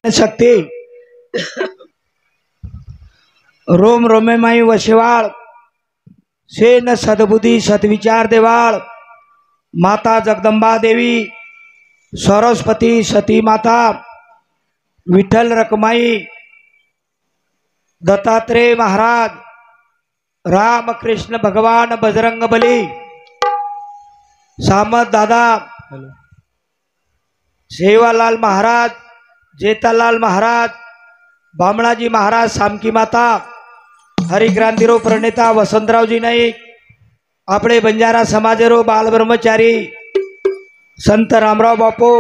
शक्ति रोम रोमेमाई वशिवाळ सेन सद्बुद्धी सद्विचार देवाळ माता जगदंबा देवी सरस्वती सती माता विठ्ठल रखमाई दत्तात्रेय महाराज रामकृष्ण भगवान बजरंग बली सामत दादा सेवालाल महाराज जेतालाल महाराज बामणाजी महाराज सामकी माता हरिक्रांतिरो प्रणेता वसंतरावजी नाईक आपले बंजारा समाजरो बाल ब्रह्मचारी संत रामराव बापू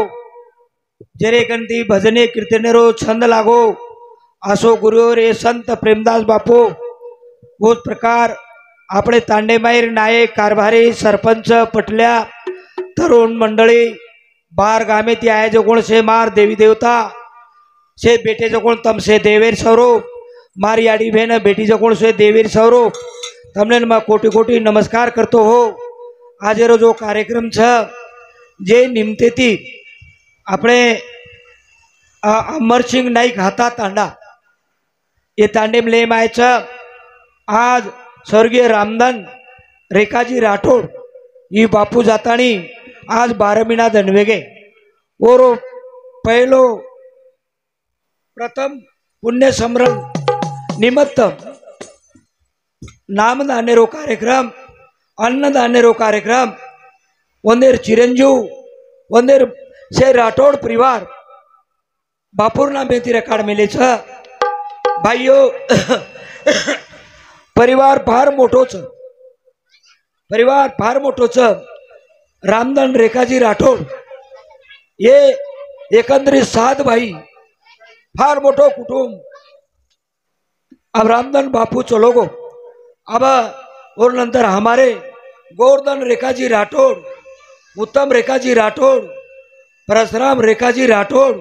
जेरे गणती भजने कीर्तनेरो छंद लागो आसो गुरु रे संत प्रेमदास बापू उस प्रकार आपले तांडेमाईर नायक कारभारी सरपंच पटल्या तरुण मंडळी बार गामे ती आए जो गुण से मार देवी देवता से बेटे जो गुण तम से देवेर स्वरूप मारी आड़ी बहन बेटी जो गुण से देवीर स्वरूप तमने मैं कोटि कोटि नमस्कार करतो हो। आज रो जो कार्यक्रम छ जे निमते थी अपने अमरसिंह नाईक हाथा तांडा ये तांडे में ले माय छ आज स्वर्गीय रामधन रेखाजी राठोड ये बापू जातानी आज 12 महीना दंडवेगे और पहलो प्रथम पुण्य स्मरण निमित्त नामदानेरो कार्यक्रम अन्नदानेरो कार्यक्रम वंदेर चिरंजीव वंदेर से राठोड परिवार बापूरना बेती रेकाड मेले छ भाइयों परिवार फार मोठो छ परिवार फार मोठो छ रामधन रेखाजी राठोड ये एकंदरीत 7 भाई फार मोठो कुटुंब। अब रामधन बापू चलोगो अब और नंतर हमारे गोवर्धन रेखाजी राठोड उत्तम रेखाजी राठोड परशुराम रेखाजी राठोड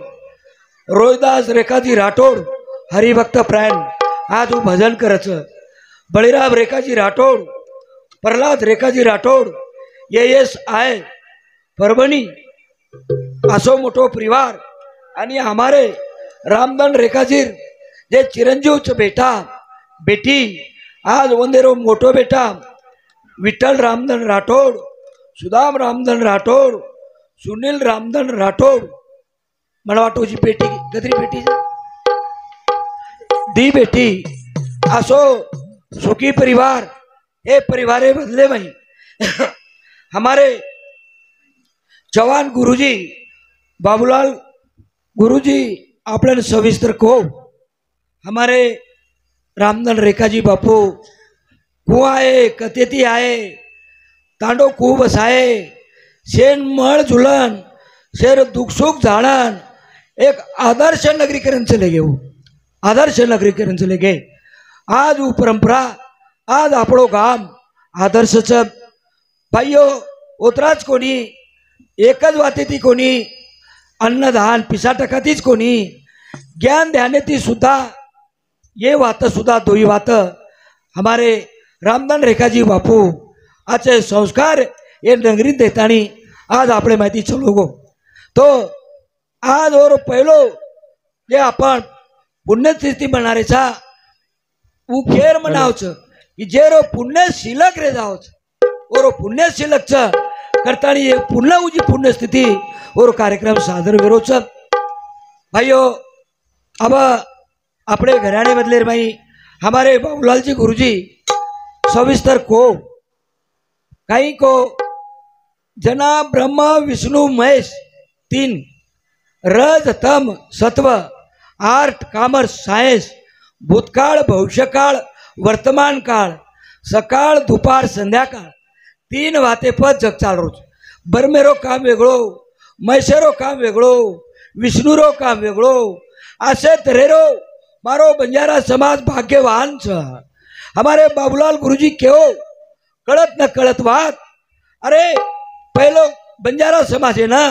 रोहिदास रेखाजी राठोड हरिभक्त प्राण आज वो भजन करच बळीराम रेखाजी राठोड प्रल्हाद रेखाजी राठोड ये यश आहे परभणी असो मोठो परिवार आणि हमारे रामधन रेखाजी जे चिरंजीवच बेटा बेटी आज वंदेरो मोठो बेटा विठ्ठल रामधन राठोड सुदाम रामधन राठोड सुनील रामधन राठोड मला वाटो जी बेटी गदरी बेटी दी बेटी असो सुखी परिवार ये परिवारे बदले भाई हमारे जवान गुरुजी बाबूलाल गुरुजी आपने सविस्तर को हमारे रामधन रेखाजी बापू कुआ आए कतेती आए तांडो कू बसाए शेन मळ झुलन शेर दुख सुख जाणन एक आदर्श नगरीकरण चले गए वो आदर्श नगरीकरण चले गए आज वो परंपरा आज आपणो गाम आदर्श च भाइयों उतराच कोणी एकच वाते ती कोणी अन्नदान पिसा टकातीच कोणी ज्ञान ध्याने ती सुद्धा ये वात सुद्धा दोई वात हमारे रामधन रेखाजी बापू आचे संस्कार ये नगरी देतानी आज आपले माहिती चलोगो तो आज और पहलो जे आपण पुण्यतिथी मनारेचा वो खेर मनावच कि जे रो पुण्य शिलक रे जावच और पुण्य शिलक च करतानी एक पुण्य उजी पुण्यस्थिती और कार्यक्रम सादर विरोध भाइयों। अब अपने घराने बदले भाई हमारे बाबूलाल जी गुरुजी सविस्तर को कहीं को जना ब्रह्मा विष्णु महेश तीन रज तम सत्व आर्ट कॉमर्स सायन्स भूतकाळ भविष्यकाळ वर्तमान काळ सकाळ दुपार संध्याकाळ तीन वातेपत जग चाल रोज बरमेरो काम वेगळो मैसेरो काम वेगळो विष्णुरो काम वेगळो असे तरेरो मारो बंजारा समाज भाग्यवान छ। हमारे बाबूलाल गुरुजी क्यों कळत न कळत बात अरे पहलो बंजारा समाज है ना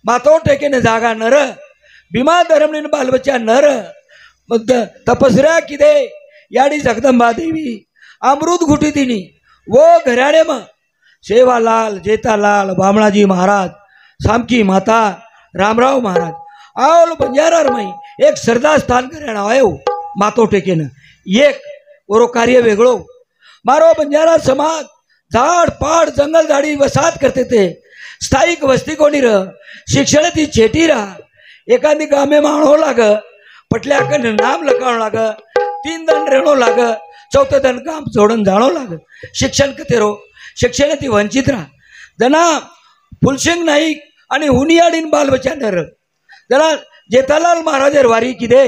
मातो टेके ने जागा नर भीमा धरमने बाल बच्चा नर तपस्या किदे याडी जगदंबा देवी अमृत घुटी दिनी वो घराणे में सेवालाल जेतालाल बामणाजी महाराज सामकी माता रामराव महाराज आवल बंजारार में एक सरदार स्थान घराणा आयो मातो टेके न एक ओरो कार्य वेगळो मारो बंजारा समाज झाड़ पाड़ जंगल झाड़ी वसाहत करते थे स्थायिक वस्ती कोणी रह शिक्षण ती छेटी रहा एखादी गामे माणो लाग पटल्या कन नाम लखाणो लाग तीन दंड रेणो लाग चौथे दंड काम जोडन जाणो लाग शिक्षण कतेरो शिक्षण ती वंचित रहा जना फुलसिंग नाईक आणि हुनियाडीन बाल बच्चा नर जना जेठालाल महाराजर वारी किदे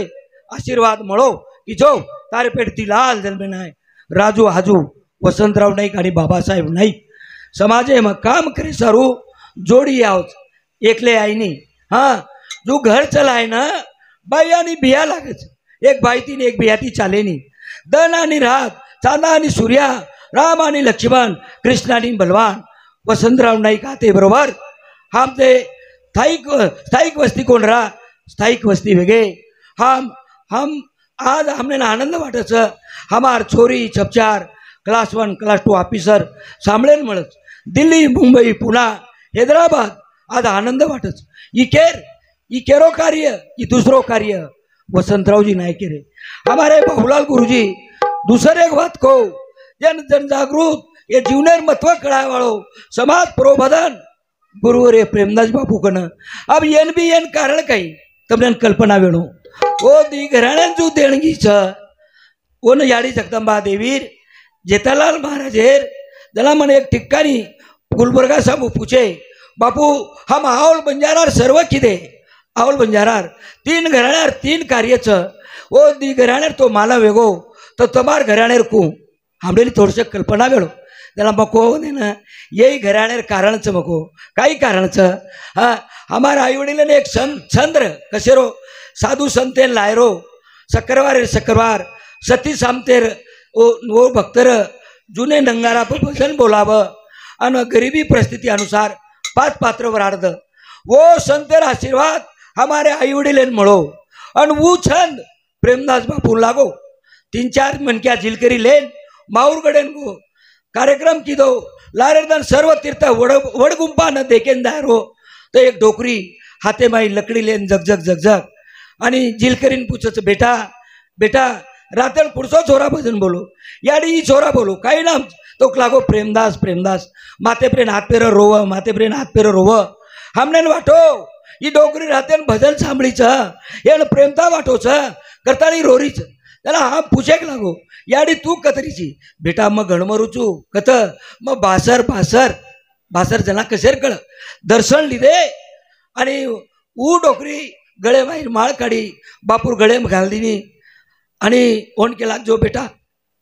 आशीर्वाद मळो की जो तारे पेट ती लाल जन्मे नाय राजू हाजू वसंतराव नाईक आणि बाबासाहेब नाईक समाजे में काम करे सारू जोड़ी आओ एकले आई नहीं। हाँ जो घर चलाए ना बाई आणि बिया लागेच एक बाईती ने एक बियाती चाले नहीं दन आणि रात चांदा आणि सूर्या राम आणि लक्ष्मण कृष्ण आणि बलवान वसंतराव नाईक आते बरोबर हम ते स्थायिक वस्ती कोण रहा स्थायिक वस्ती वेगे हम आज हमने आनंद वाटच हमार छोरी छपचार क्लास 1 क्लास 2 ऑफिसर सांभळेन मळच दिल्ली मुंबई पुणे हैदराबाद आज आनंद वाटच इकेरो कार्य ई दूसरो कार्य वसंतराव जी नायक रे हमारे बाबूलाल गुरुजी दूसरे एक बात को जन जागृत ये जीवनेर महत्व कळाय वाळो समाज प्रबोधन गुरु रे प्रेमदास बापू कन अब एन कारण कई तमने कल्पना वेणो ओ दी घराण्यां जो देणगी छ ओन याडी जगदंबा देवीर जेठालाल महाराजेर जला मन एक ठिकाणी गुलबर्गा सामू पूछे बापू हम आवल बंजारार सर्व किदे आवल बंजारार तीन घराण्यार तीन कार्य छ ओ दी घराण्यार तो माला वेगो तो तमार घराण्यार को हमडेली थोडसे कल्पना वेळो त्याला मको ने यही घराण्यार कारण छ मको काही कारण छ। हाँ हमारा आई वडील ने एक चंद्र कसेरो साधु संतेन लायरो शुक्रवार सती सामतेर वो भक्तर जुने नंगारा पर भजन बोलाव और गरीबी परिस्थिति अनुसार 5 पात्र वरार्द वो संतेर आशीर्वाद हमारे आई वडील मळो और वो छंद प्रेमदास बापू लागो 3-4 मनक्या झिलकरी लेन माऊरगडेन को कार्यक्रम की दो लारेदन सर्व तीर्थ वडगुंपा न देखेन दारो तो एक डोकरी हाथे माई लकड़ी लेन जगजग आणि झिलकरीन पूछच बेटा बेटा रातन पुढचो छोरा भजन बोलो याडी ही छोरा बोलो काही नाम तो लागो प्रेमदास माते प्रेन हाथ पेर रोव माते प्रेन हाथ पेर रोव हमने वाटो ही डोकरी रातन भजन सांभळी छ एन प्रेमता वाटो छ करतानी रोरी छ त्याला हा पूछेक लागो याडी तू कतरीची बेटा मग गणमरूचू कत मग बासर जना कशेर कळ दर्शन लिदे आणि ऊ डोकरी गळे माहीर माळ काढी बापूर गळे घाल दिनी आणि ओन केला जो बेटा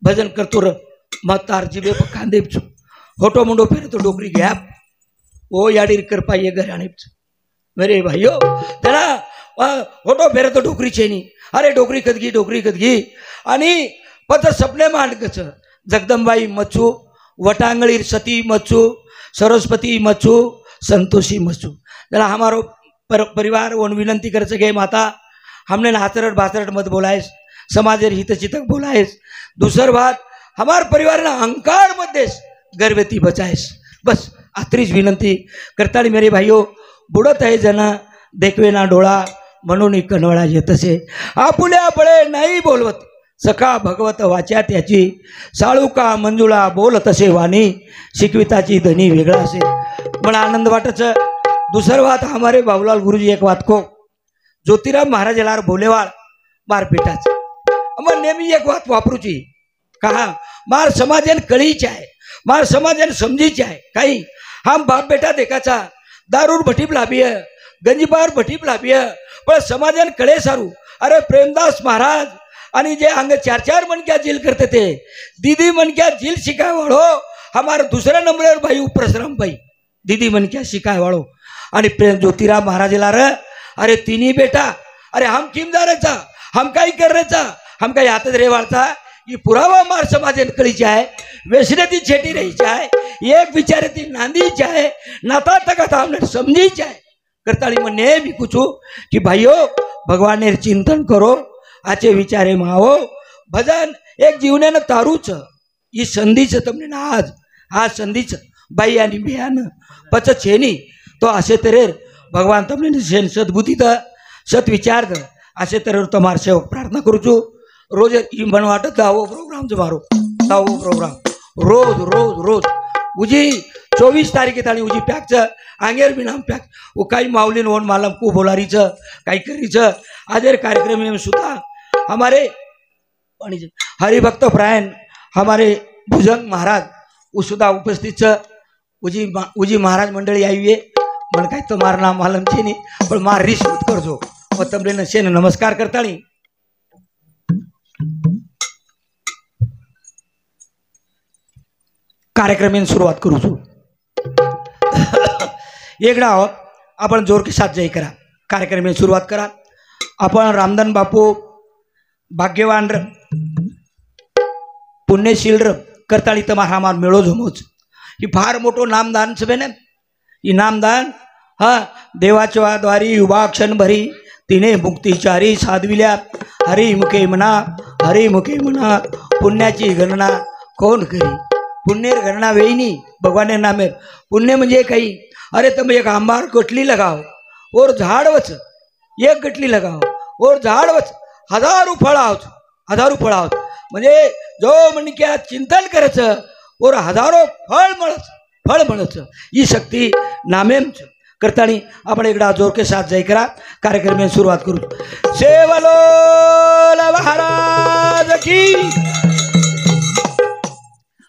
भजन करतो र मग तार जिबे कांदे होटो मुंडो फेरे तो डोकरी गॅप ओ याडी कर पाइए घराणे मेरे भाइयो त्याला होटो फेरे तो डोकरी चेनी अरे डोकरी कदगी आणि पत सपने मांडकच जगदंबाई मच्छू वटांगळी सती मच्छू सरस्वती मच्छू संतोषी मच्छू त्याला हमारो परिवार वन विनंती कर सके माता हमने हाथरट बासरट मत बोलायस समाजेर हितचितक बोलायस दूसर बात हमार परिवार ना अहंकार मध्येच गर्भवती बचायस बस आत्रीच विनंती करताळी मेरे भाइयों बुडत आहे जना देखवे ना डोळा म्हणून कनवळा येतसे आपुल्या बळे नाही बोलवत सखा भगवत वाच्या त्याची साळुका मंजुळा बोल तसे वाणी शिकविताची धनी वेगळा असे मला आनंद वाटच दूसरा बात हमारे बाबूलाल गुरुजी एक बात को ज्योतिराम महाराज लार भोलेवाळ मार बेटाच अमर नेहमी एक बात वापरूची कहा मार समाजन कळीच आहे मार समाजन समजीच आहे काही हम बाप बेटा देखाचा दारूर भटीप लाभिय गंजीबार भटीप लाभिय पण समाजन कळे सारू अरे प्रेमदास महाराज आणि जे अंग चार चार मनक्या झील करते थे दीदी मनक्या झील शिकाय वाळो हमारा दूसरा नंबर भाई उपरसराम भाई दीदी मनक्या शिकाय वाळो आणि प्रेम ज्योतिराम महाराजला रे अरे तिन्ही बेटा अरे हम किम जा रेचा हम काही कर रेचा हम काही हातच रेवाळचा ये पुरावा मार समाजन कळीची आहे वेसने ती छेटी रहीची आहे एक बिचारे ती नांदीची आहे नाता तक हमने समझीची आहे करताली मन नेहमी कुछू कि भाइयों भगवान ने चिंतन करो आचे विचारे मावो भजन एक जीवने न तारूच ही संधीच तमने ना आज संधीच बाई आणि बियान पच छेनी तो असे तरेर भगवान तमने शेन सद्बुद्धी द सत विचार द असे तरेर तुम्हार सेवक प्रार्थना करूचू रोज मन वाटत दावो प्रोग्राम मारो दावो प्रोग्राम रोज रोज रोज उजी 24 तारीख आणि उजी पॅकच आंगेर बी नाम पॅक वो काही माऊलीन ओन मालम को बोलारीच काही करीच आजेर कार्यक्रम में सुधा हमारे हरिभक्त प्रायण हमारे भुजंग महाराज वो सुधा उपस्थित उजी महाराज मंडळी आई है मन काही तुम्हारा नाम मालम छे नहीं पण मार रिस मत करजो और तमने शेन नमस्कार करताली कार्यक्रम सुरुवात करू छू एकड़ा आपण जोर के साथ जय करा कार्यक्रम सुरुवात करा आपण रामदान बापू भाग्यवान र पुण्यशील र करताळी तुम्हारा मार मेळो जमोच ही फार मोठो नामदान सभे ने ही नामदान हा देवाच्या द्वारी उभा क्षण भरी तिने मुक्तिचारी साधविल्या हरिमुखे म्हणा पुण्याची गणना कोण करी पुण्येर गणना वेईनी भगवान नामेर पुण्य म्हणजे काही अरे तुम एक आंबार गटली लगाओ और झाड़वच एक गटली लगाओ और झाड़वच हजारों फळ आवच म्हणजे जो मनक्या चिंतन करायचं और हजारों फळ मिळच ही शक्ती नामेमच करतानी आपण एकदा जोर के साथ जय करा कार्यक्रम में शुरुआत करू सेवलो महाराज की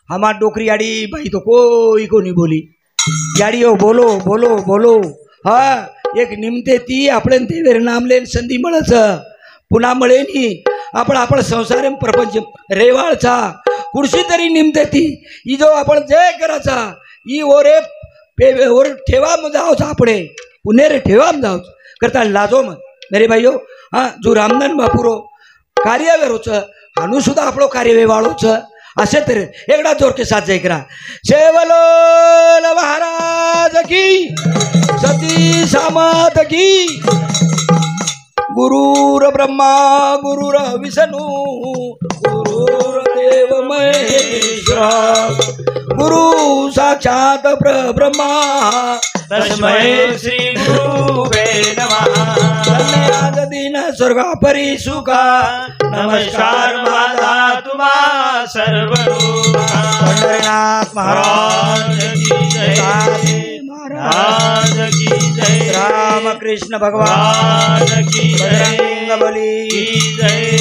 हमार डोकरी आड़ी भाई तो कोई को नहीं बोली याड़ी हो बोलो बोलो बोलो हाँ एक निमते ती आपण देवेर नाम लेन संधी मळच पुन्हा मळे नी आपण संसार प्रपंच रेवाळचा कुर्सी तरी निमते ती ही जो आपण जय कराचा ही ओरे ओर ठेवा म जाओच आपणे पुणे रे ठेवा म जाओच करता लाजो मत मेरे भाइयों हाँ जो रामदान बापूरो कार्य वेरोच हानू सुद्धा आपलो कार्य वेवाळोच असे तर एकदा जोर के साथ जय करा सेवलो महाराज की सती सामत की गुरुर ब्रह्मा गुरुर विष्णु गुरुर देव महेश्वरा गुरु साक्षात ब्रह्मा तस्मै श्री गुरुवे नमः दिन स्वर्ग परी सुखा नमस्कार माझा तुम्हा सर्व पंढरीनाथ महाराज की जय महाराज की जय राम कृष्ण भगवान की बजरंग बली की जय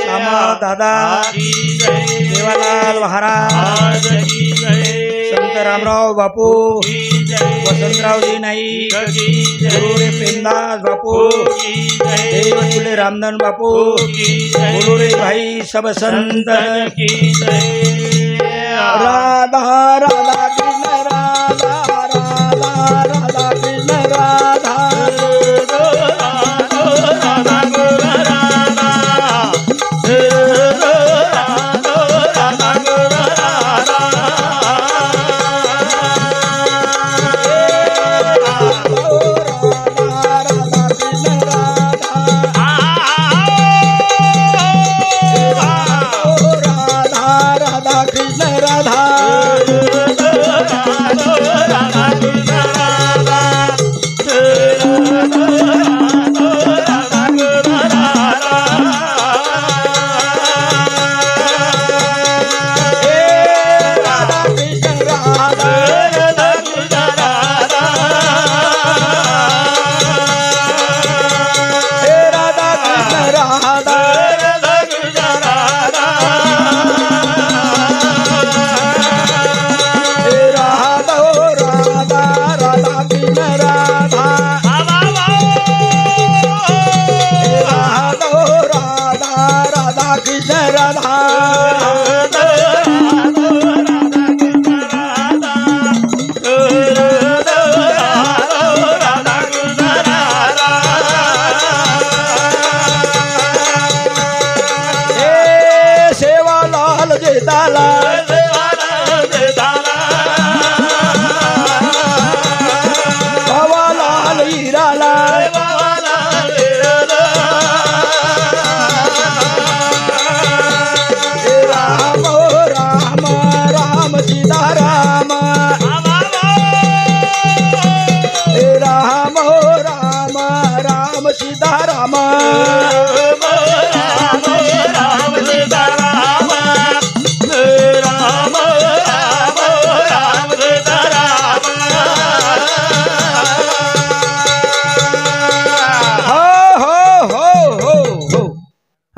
श्यामा दादा की जय देवालाल महाराज की जय संत रामराव बापू की जय वसंतराव जी नाई की जय गुरुरे प्रेमदास बापू की जय देवचुले रामदान बापू की जय गुरुरे भाई सब संत की जय राधा राधा कृष्ण राधा राधा राधा कृष्ण राधा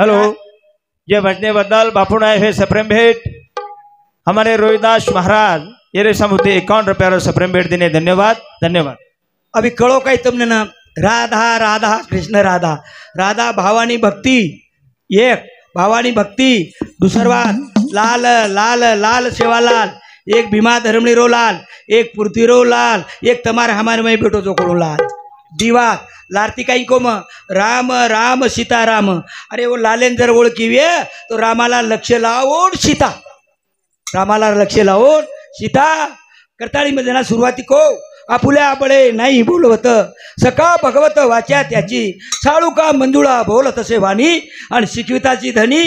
हेलो ये बजने बदल बापू आए हुए सप्रेम भेंट हमारे रोहिदास महाराज ये रे समुद्री 51 रुपया सप्रेम भेंट देने धन्यवाद धन्यवाद। अभी कळो काय तुमने ना राधा राधा कृष्ण राधा राधा भावानी भक्ती एक भावानी भक्ती दुसरवाद लाल लाल लाल सेवालाल एक भीमा धर्मणी रो लाल एक पृथ्वीरो लाल एक तमारे हमारे में बेटो जोकडो लाल दिवा लारती काही कोम राम राम सीता राम अरे वो लालेन जर ओळखीवे तो रामाला लक्ष लावून सीता रामाला लक्ष लावून सीता करताळीमध्ये ना सुरुवाती को आपुल्या आपळे नाही बोलवत सका भगवत वाच्या त्याची साळुका मंजुळा बोल तसे वाणी आणि शिकविताची धनी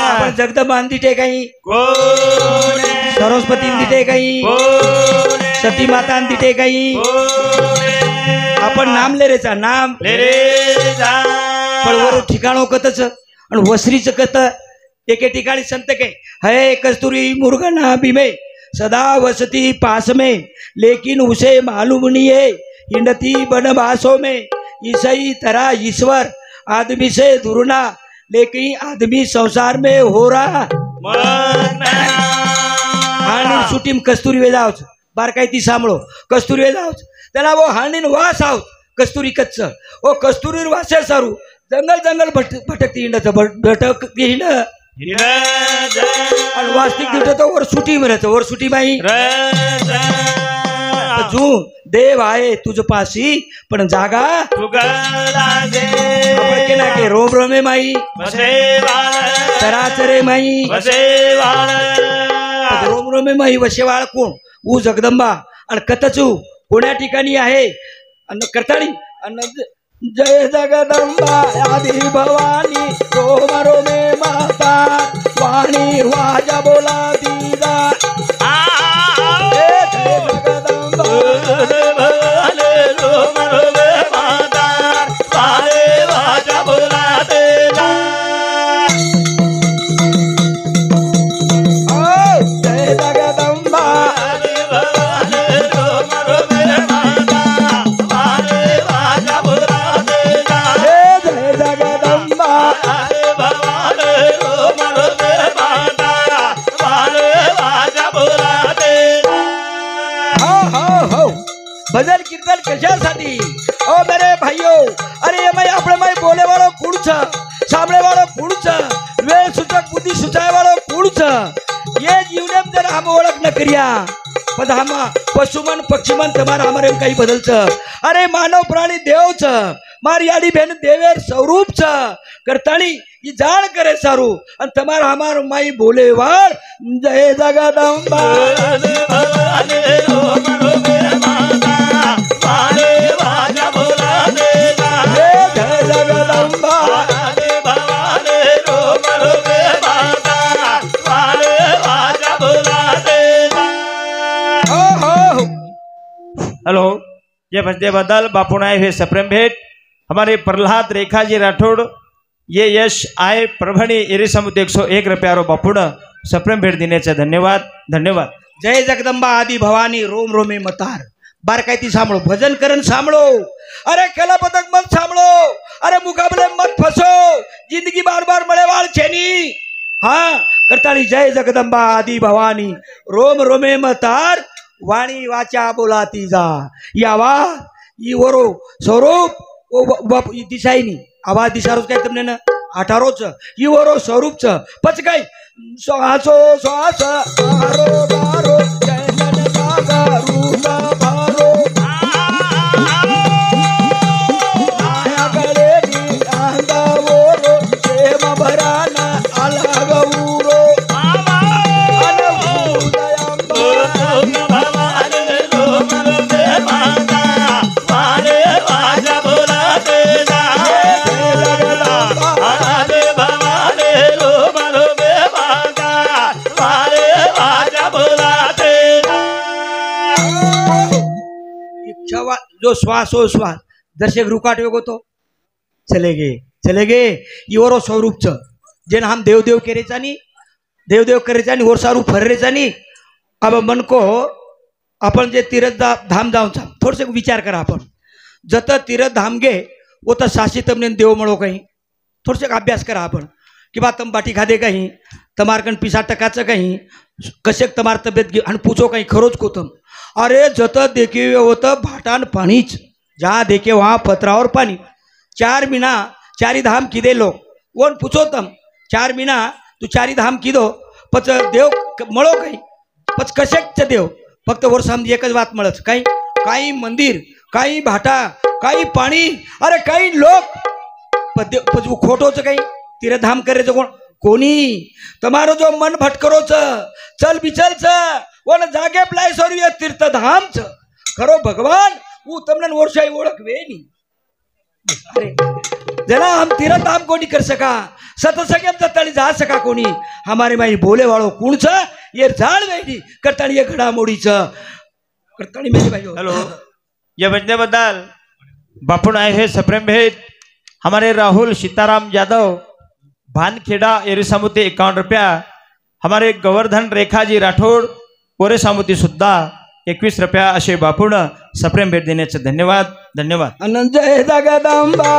आपण जगदंबा दिटे काही सरस्वती दिटे काही सती माता दिटे काही आपण नाम ले रेचा नाम पण वर ठिकाणो कतच आणि वसरीच कत एके ठिकाणी संत के है कस्तुरी मुर्गना भीमे सदा वसती पास में लेकिन उसे मालूम नहीं है हिंडती बनवासों में ईसाई तरह ईश्वर आदमी से दुरना लेकिन आदमी संसार में हो रहा हाणी सुटीम कस्तुरी वे जावच बार काय ती सांभळो कस्तुरी वे जावच त्याला वो हाणीन वास आव कस्तुरी कच्च ओ कस्तुरी वासे सारू जंगल जंगल भटकती हिंडत भटकती हिंड आणि वास्तविक दिवस तो वर सुटी म्हणत वर सुटी बाई जू देव आहे तुझ पाशी पण जागा केला के रोम रोमे माई चराचरे माई रोम रोमे माई वशेवाळ कोण ऊ जगदंबा आणि कथचू कोण्या ठिकाणी आहे आणि करताळी जय जगदंबा आदि भवानी रोम रोमे माता वाणी वाजा बोला दीदा जय जगदंबा रोम रोमे माता वाणी वाजा बोला दीदा जय जगदंबा भजन कीर्तन कशासाठी ओ मेरे भाइयों अरे मैं अपने मैं बोले वालों कुछ सामने वालों कुछ वेळ सूचक बुद्धि सुचाय वालों कुछ ये जीवने जर हम ओळख न करिया पण हम पशुमन पक्षीमन तुम्हारा हमारे काही बदलच अरे मानव प्राणी देवच मार याडी बहन देवेर स्वरूप करताणी ये जाण करे सारू आणि तुम्हारा हमार माई बोले वाळ जय जगदंबा हेलो ये बजने बदल बापू आए हुए सप्रेम भेंट हमारे प्रहलाद रेखा जी राठौड़ ये यश आय परभणी एरी समुद्र 101 रुपया बापून सप्रेम भेंट देने धन्यवाद धन्यवाद। जय जगदंबा आदि भवानी रोम रोमे मतार बार काय ती सांभळो भजन करण सांभळो अरे कला पदक मत सांभळो अरे मुकाबले मत फसो जिंदगी बार बार मळेवाळ छेनी हाँ करताली जय जगदंबा आदि भवानी रोम रोमे मतार वाणी वाचा बोलाती जा यावा ई वरो स्वरूप ओ दिसायनी आवाज दिसारोच काय तुमने ना 18 ई वरो स्वरूपच पच काय श्वासो श्वास आरो गारो जैनन गागा रूला भारो आया गळे नी आंदा वरो प्रेम भराना आला गौरो जो श्वास हो श्वास जसे रुकाट योग तो चले गए इवरो स्वरूप च जेन हम देव देव करेचा नी और सारू फर्रेचा नी अब मन को अपन जे तीर्थ धाम जाऊचा थोडसे विचार करा आपण जत तीर्थ धाम गे वो तो सासी तमने देव मळो कहीं थोड़से अभ्यास करा आपण कि बा तम बाटी खादे कहीं तमार कण पिसा टकाचं कहीं कसे तमार तब्येत घे आणि पूछो कहीं खरोच को तम अरे जत देखे होतं भाटान पाणीच जहाँ देखे वहाँ पत्रा और पानी 4 महीना 4 धाम किदे लोग वोन पूछो तम 4 महीना तू 4 धाम किदो पच देव मळो काही पच कशेच देव फक्त वर सामने एकच बात मळच काही मंदिर काही भाटा काही पाणी अरे काही लोक पच खोटोच काही तीर्थधाम करे कोण कोणी તમારો जो मन भटकरो चल बिचल वन जागे प्लाय सॉरी तीर्थधाम खरो भगवान वो तमने वर्षाई ओळखवे नी अरे जना हम तीर्थधाम कोणी कर सका सतसंगम तताली जा सका कोणी हमारे माई बोले वाळो कोण ये जाळ वेडी करताणी ये घडामोडी करताणी मेरे भाई हेलो ये बजने बदल बापुण आए हैं सप्रेम भेद हमारे राहुल सीताराम यादव भानखेड़ा एरी सामुती 51 रुपया हमारे गोवर्धन रेखा जी राठोड ओरे सामुती सुद्धा 21 रुपया असे बापुण सप्रेम भेट देण्याचे धन्यवाद धन्यवाद अनंत जय जगदंबा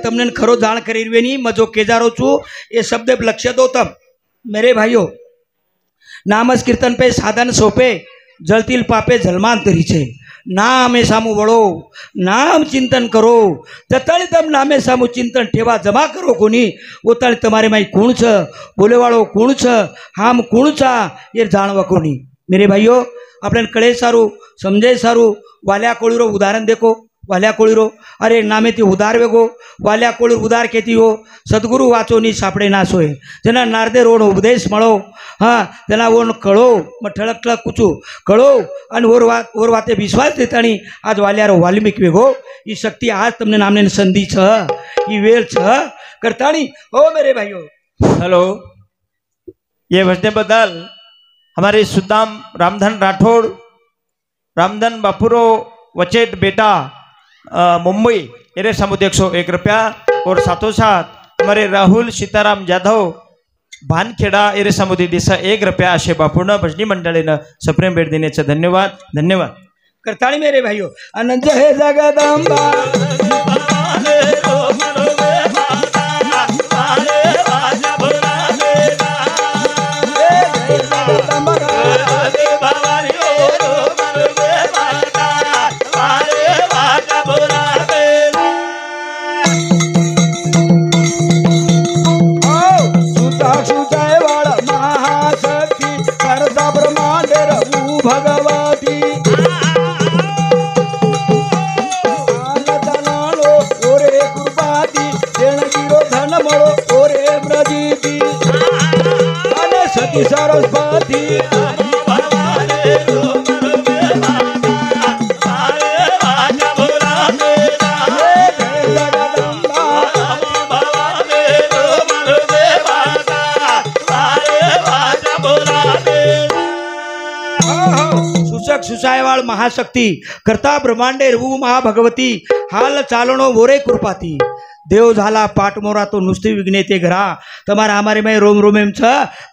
तमने खरो जाण करी मजो केजारो छू ये शब्द लक्ष्य दो तम मेरे भाइयों नामस कीर्तन पे साधन सोपे जलतील पापे जलमांतरी छे नामे सामू वळो नाम चिंतन करो जतळी तम नामे सामू चिंतन ठेवा जमा करो कोणी ओतळी तमारे माई कोण छ बोलेवाळो कोण छ हाम कोण छा ये जाणवा कोणी मेरे भाइयों आपल्यान कळे सारू समजे सारू वाल्या कोळीरो उदाहरण देखो वाल्या कोळीरो अरे नामे ती उदार वेगो वाल्या कोळी उदार केती हो सद्गुरु वाचोनी सापडे ना सोय जना नारदे रोड उपदेश मळो हाँ जना ओन कळो मग ठळक ठळक कुचू कळो आणि ओर वाते विश्वास देतानी आज वाल्यारो वाल्मिक वेगो ही शक्ति आज तमने नामने संधि छ ही वेल छ करतानी ओ मेरे भाइयों हेलो ये बजने बदल हमारे सुदाम रामधन राठौड़ रामधन बापुरो वचेट बेटा मुंबई एरे सामुद 101 रुपया और साथों साथ हमारे राहुल सीताराम यादव भानखेड़ा एरे सामुदी दिशा 1 रुपया अशे बापूर्ण भजनी मंडळीनं सप्रेम भेट देण्याचे धन्यवाद धन्यवाद करताळी मेरे भाइयों अनंत हे जगदंबा भगवती ओरे कृपाती देणगिरो धन मळो ओरे ब्रजीती अने सती सरस्वती सुसायवाळ महाशक्ति करता ब्रह्मांडे रघु महाभगवती हाल चालणो वोरे कृपाती देव झाला पाठमोरा तो नुसती विघ्नेते घरा तमारा हमारे में रोम रोमेम छ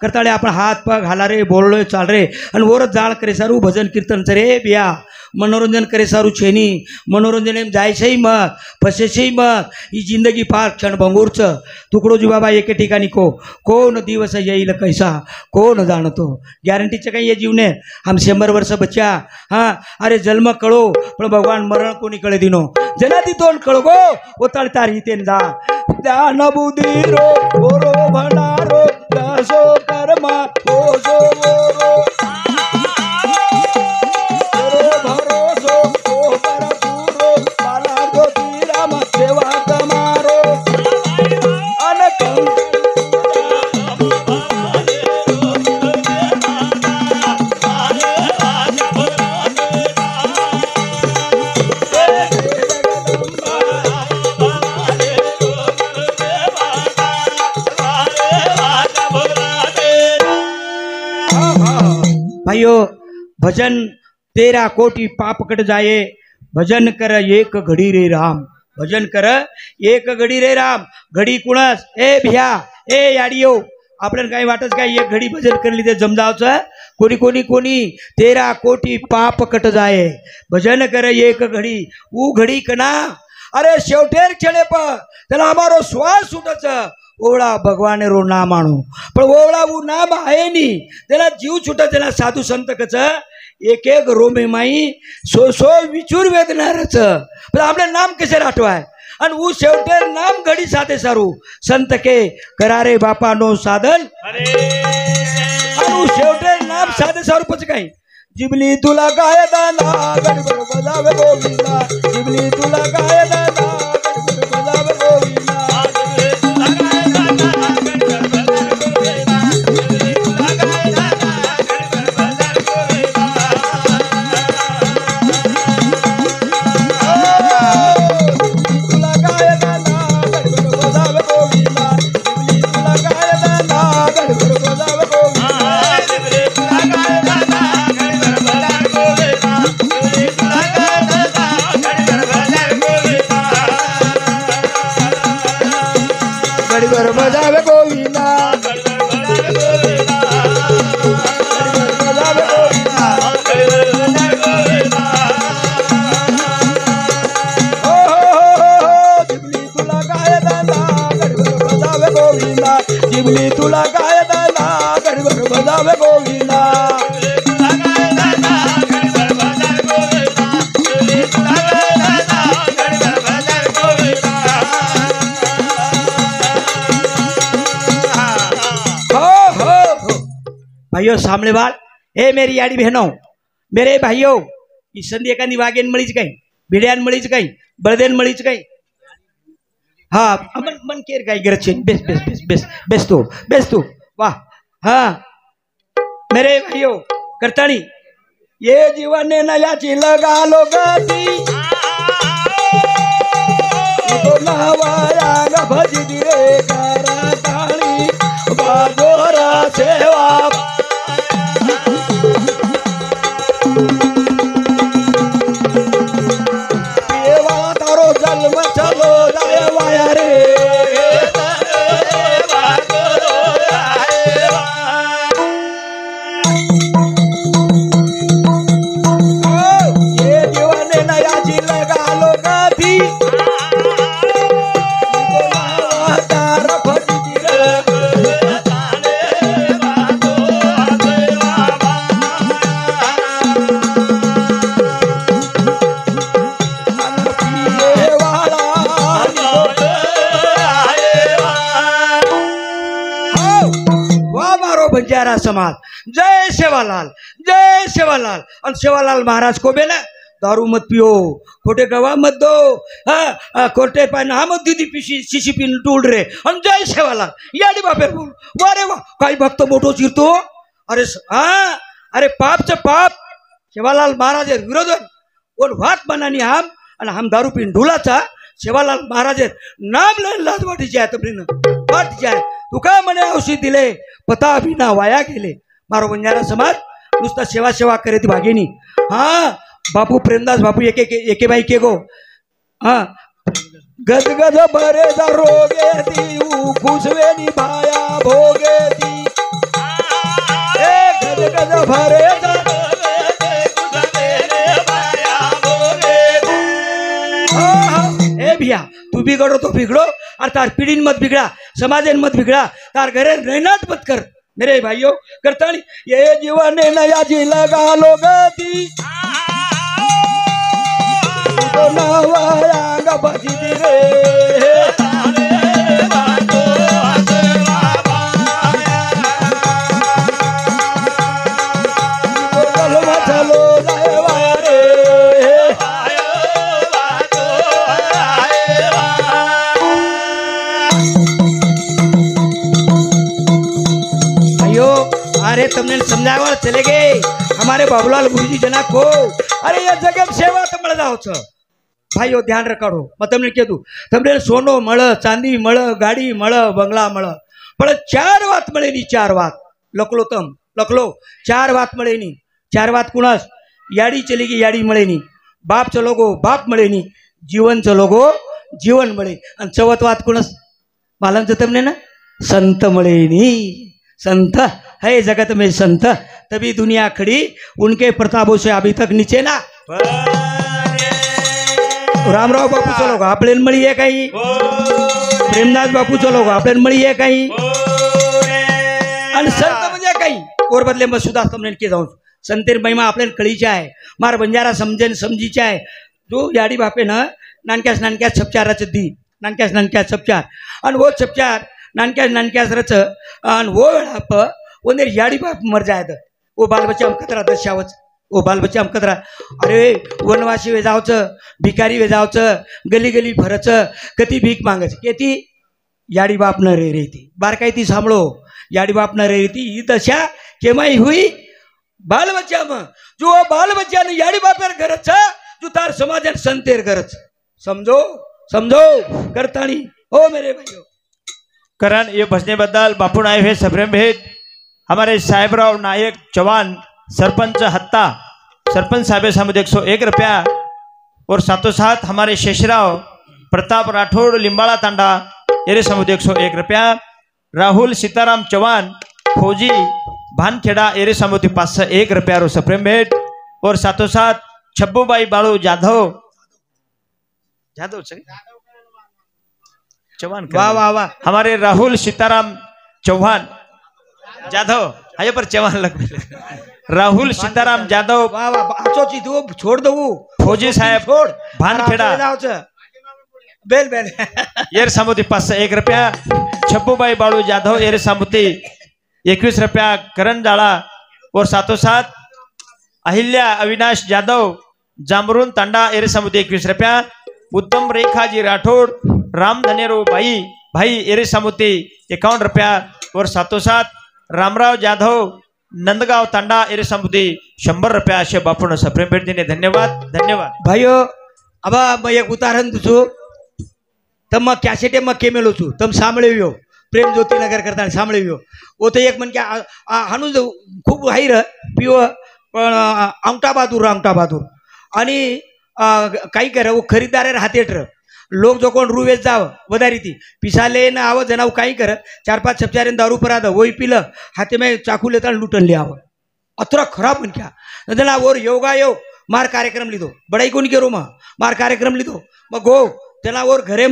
करताळे आपण हात पग हाला रे बोललोय चाल रे आणि वरच जाळ करे सारू भजन कीर्तन रे बिया मनोरंजन करे सारू छेनी मनोरंजन एम जाय छई मत फसे छई मत ही जिंदगी फार क्षण भंगूर छ तुकडो जी बाबा एके ठिकाणी कोण दिवस येईल कैसा कोण जाणतो गॅरंटीचे काही ये जीवने हम 100 वर्ष बच्चा हाँ अरे जन्म कळो पण भगवान मरण कोणी कळे दिनो जना ती तोंड कळगो ओताळ तार हितेन जा ज्ञान बुद्धी रो बोरो भणारो सो कर्मा ओ सो भरोसो ओ पर पूरो पाला ज्योति राम सेवा कमारो अनकं भाइयों भजन 13 कोटि पाप कट जाए भजन कर एक घडी रे राम भजन कर एक घडी रे राम घडी कुणास ए भ्या ए याडियो आपल्याला काही वाटत काय एक घडी भजन करली ते जमजावचं कोणी कोणी कोणी 13 कोटि पाप कट जाए भजन कर एक घडी ऊ घडी कना अरे शेवटेर क्षणे पर त्याला हमारो श्वास सुटच ओवळा भगवान रो नाम आणू पण ओवळा वो नाम आहे नी त्याला जीव छुटत त्याला साधू संत कच एक एक रोमे माई सो सो विचूर वेदनारच पण आपले नाम कसे राठवाय आणि वो शेवटे नाम घडी साधे सारू संत के करारे बापा नो साधन आणि वो शेवटे नाम साधे सारू पच काही जिबली तुला काय दाना गडबड बजावे गोविंदा जिबली तुला काय दाना गडबड बजावे गोविंदा बजावे गोविंदा जिबली तुला काय दाना गडबड बजावे गोविंदा भाइयों सामने वाल ए मेरी याडी बहनों मेरे भाइयों ई संधी एखादी वागेन मळीच काही भिड्यान मळीच काही बळदेन मळीच काही हाँ मन मन केर काही गरज छे बेस बेस बेस बेस बेस तू वाह हाँ मेरे भाइयों करतानी ये जीवन ने नयाची लगा लो गती तो नवाया ग भजी रे करतानी बाजोरा सेवा बंजारा समाज जय सेवालाल और सेवालाल महाराज को बेला दारू मत पियो खोटे गवाह मत दो हाँ खोटे पान हाँ मत दीदी पिशी शिशी पिन टूट रे और जय सेवालाल याडी बापे बोल वारे वाह काही भक्त मोठो चिरतो अरे हाँ अरे पाप से पाप सेवालाल महाराज विरोधन और वाट बनानी हम दारू पिन ढुलाचा सेवालाल महाराज नाम लेन लाज वाटी जाए तुमने वाट जाए तू का मने औषध दिले पता भी ना वाया गेले मारो बंजारा समाज नुसता सेवा सेवा करे ती भागेनी हाँ बापू प्रेमदास बापू एके बाई के गो हाँ गद गद भरे रोगे ती खुशवे नी भाया भोगे ती ए गद गद भरे ए भैया तू बिगड़ो तो बिगड़ो और तार पीढ़ी मत बिगड़ा समाजन मत बिगड़ा तार घरे रहनाट मत कर मेरे भाइयों करता नहीं ये जीवन ने नया जी लगा लो गति तो नवाया बजी रे अरे तुमने समझावा चले गए हमारे बाबूलाल गुरुजी जना को अरे ये जगत सेवा तो मळ जाओ छ भाईओ ध्यान रखाड़ो मैं तमने कीधु तमने सोनो मळ चांदी मळ गाड़ी मळ बंगला मळ पण चार वात मळे नी चार वात लखलो तम लखलो चार वात मळे नी चार वात कुणास याडी चली गई याडी मळे नी बाप चलो गो बाप मळे नी जीवन चलो गो जीवन मळे आणि चवत वात कुणास मालम तमने ना संत मळे नी संत है जगत में संत तभी दुनिया खड़ी उनके प्रतापों से अभी तक नीचे ना रामराव बापू चलो का आपल्याला मळी आहे काही प्रेमदास बापू चलो का आपल्याला मळी आहे काही आणि संत म्हणजे काही और बदले में सुदास तुमने के जाऊं संतेर महिमा आपल्याला कळीचा आहे मार बंजारा समजेन समजीचा आहे जो याडी बापे ना नानक्यास नानक्यास छपचाराचं दी नानक्यास नानक्यास छपचार आणि वो छपचार नानक्यास नानक्यास रच आणि वो वेळाप ओनेर याडी बाप मर जायद वो बाल बच्चा हम कतरा दर्शावच वो बाल बच्चा हम कतरा अरे वनवासी वे जावच भिकारी वे जावच गली गली भरच कती भीख मांगच केती याडी बाप न रे रेती बारकाई ती सांभळो याडी बाप न रे रेती ही दशा केमाई हुई बाल बच्चा में जो बाल बच्चा ने याडी बापेर गरज जो तार समाजन संतेर गरज समझो समझो करतानी हो मेरे भाइयों करण ये भजने बदल बापू आए हुए सप्रेम भेंट हमारे साहेबराव नायक चौहान सरपंच हत्ता सरपंच साहब सामने 101 रुपया और साथों साथ हमारे शेषराव प्रताप राठौड़ लिंबाड़ा तांडा एरे समुद्र 101 रुपया राहुल सीताराम चौहान फौजी भानखेड़ा एरे समुद्र 501 रुपया रो सप्रेम भेंट और साथों साथ छब्बूबाई बाळू जाधव जाधव चौहान वाह वाह वाह हमारे राहुल सीताराम चौहान जाधव आये पर चौहान लग राहुल सीताराम जाधव वाह वाह आचो ची तू छोड़ दो फौजी साहब छोड़ भानखेड़ा बेल बेल एर सामुती 501 रुपया छब्बूबाई बाळू जाधव एर सामुती 21 रुपया करण जाड़ा और साथों साथ अहिल्या अविनाश जाधव जामरून तांडा एर सामुती 21 रुपया उत्तम रेखाजी राठौड़ राम धनेरो भाई भाई एरे सामुती 51 रुपया और साथों साथ रामराव जाधव नंदगांव तांडा एरे सामुती 100 रुपया अशे बापून सप्रेम भेट देने धन्यवाद धन्यवाद भाइयों अब मैं एक उदाहरण दूसो तम कैसेटे में केमेलो छू तम सांभळ्यो प्रेम ज्योति नगर करता सांभळ्यो वो तो एक मन क्या हानू खूब हाई रह पिओ अंगठा बहादूर आणि काही करे वो खरीदार हाथेट लोग जो कोण रुवेच जाव वधारी थी पिसाले न आव जनाव काही कर 4-5 छपचारे दारू पर आद वही पील हाथे में चाकू लेता लूटन ले आव अत्र खराब मन क्या जना और योगा योग मार कार्यक्रम लीधो बड़ाई कोणी केरो मार कार्यक्रम लीधो मग गो जना और घरे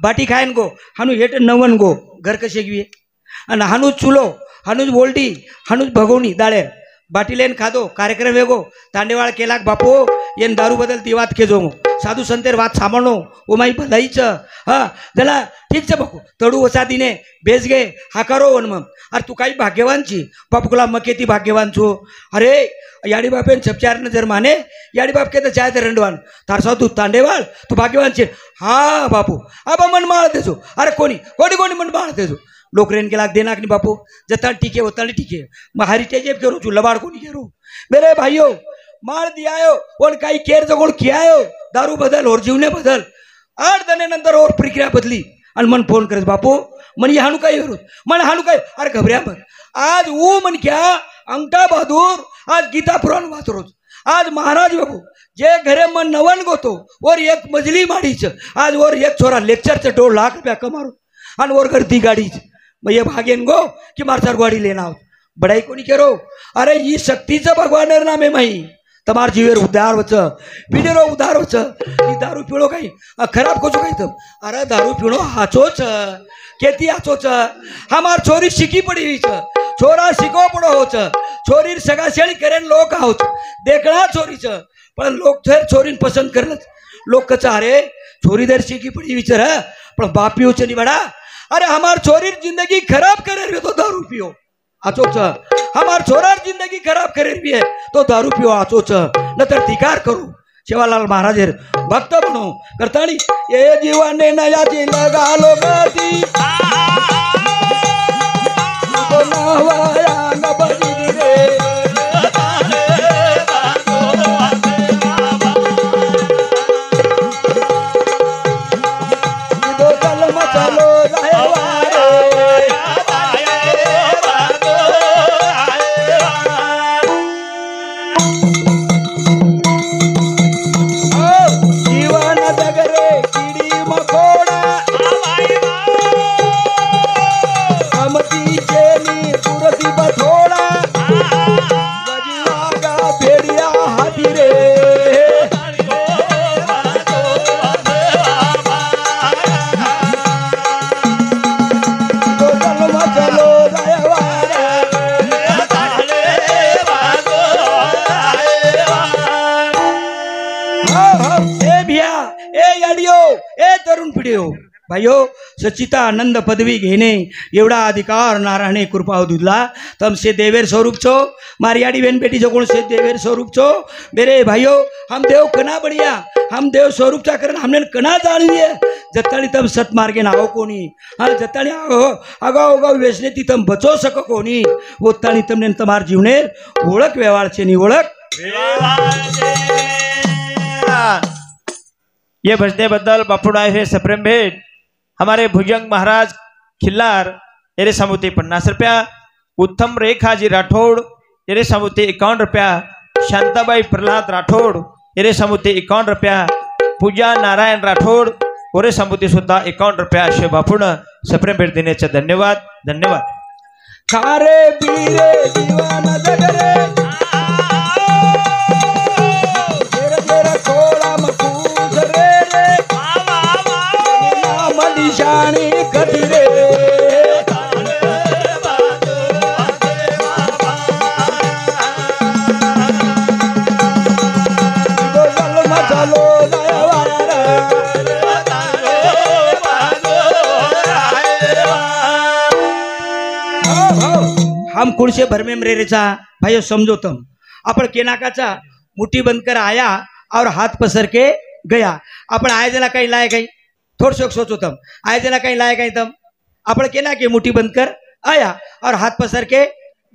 बाटी खायन गो हानू हेट नवन गो घर कशे गिये आणि हानू चुलो हानूज वोल्टी हानूज भगवणी दाळेर बाटी लेन खादो कार्यक्रम वेगो तांडेवाळ केलाक बापू येन दारू बदल ती वात केजो साधु संतेर वात सामणो ओ माई भलाईच हाँ जला ठीक छे बापू तड़ू वसा दीने बेच गए हाकारो वन मम अरे तू काही भाग्यवान छी बापू कला मकेती भाग्यवान छो अरे याडी बापेन छपचार नजर माने याडी बाप के तो चाय ते रंडवान तार सा तू तांडेवाळ तू भाग्यवान छे हाँ बापू अब मन माळ देजो अरे कोणी कोणी कोणी मन माळ देजो लोक रेन के लाग देना कि बापू जता टीके होता नहीं टीके मैं हेरिटेज करूँ छू लबाड़ को नहीं करूँ मेरे भाइयों मार दियायो और काही केर जगोड़ कियायो दारू बदल और जीवने बदल 8 दिने नंतर और प्रक्रिया बदली आणि मन फोन करत बापू मन ये हानू काही मन हानू काही अरे घबऱ्या मत आज वो मन क्या अंगठा बहादुर आज गीता पुराण वाच रोज आज महाराज बापू जे घरे मन नवन गोतो और एक मजली माडीच आज और एक छोरा लेक्चर से 2 लाख रुपया कमारो आणि और गर्दी गाड़ी मैं ये भागेन गो कि मारसर गाड़ी लेना हो बड़ाई को नहीं करो अरे ये शक्तीचं भगवान नाम है माही तमार जीवेर उद्धार वच पिढेरो उद्धार वच ई दारू पिळो काही खराब कोचो काही तम अरे दारू पिळो हाचोच केती हाचोच हमार छोरी शिकी पड़ी हुई छोरा शिको पड़ो होच छोरी सगा शेळी करेन लोक हाउच देखना छोरीच पण लोक थेर छोरीन पसंद करलच लोक कचा अरे छोरी दर शिकी पड़ी हुई छ पण बापियो छ नहीं बड़ा अरे हमार छोरी जिंदगी खराब करे तो दारू पियो आचोच हमार छोरार जिंदगी खराब करे भी है तो दारू पियो आचोच न तर धिकार करो सेवालाल महाराज भक्त बनो करतानी ये जीवाने नया जी लगा लो गती तो नवाया न बनी भाइयो सच्चिदानंद पदवी घेने एवढा अधिकार नारायणे कृपा दुधला तमसे देवेर स्वरूप छो मारियाड़ी बहन बेटी जो से देवेर स्वरूप छो मेरे भाइयों हम देव कना बढ़िया हम देव स्वरूप चा करन हमने कना जाणीए जत्ताणी तम सतमार्गे ना आओ कोनी हाँ जत्ताणी अगाव अगाव व्यसनेती तम बचो सको कोनी वो ताणी तमने तमार जीवने ओळख व्यवहार छे नी ओळख ये भजने बदल बापूना हे सप्रेम भेट हमारे भुजंग महाराज खिल्लार येरे समुती 50 रुपया उत्तम रेखाजी राठौड़ येरे समुती 51 रुपया शांताबाई प्रहलाद राठौड़ येरे समुती 51 रुपया पूजा नारायण राठौड़ ओरे समुती सुद्धा 51 रुपया असे बापून सप्रेम भेट देण्याचे धन्यवाद धन्यवाद खारे बीरे दीवाना जगरे तेरा तेरा कोला मकूस रे रे नाम निशानी कदिरे चलो हम कुण से भर में रेचा भाइयों समझो तुम अपन केनाकाचा मुट्ठी बंद कर आया और हाथ पसर के गया अपन आए जना कहीं लाए कहीं थोड़ा सा सोचो तुम आए जना कहीं लाए कहीं तुम अपन केना के मुट्ठी बंद कर आया और हाथ पसर के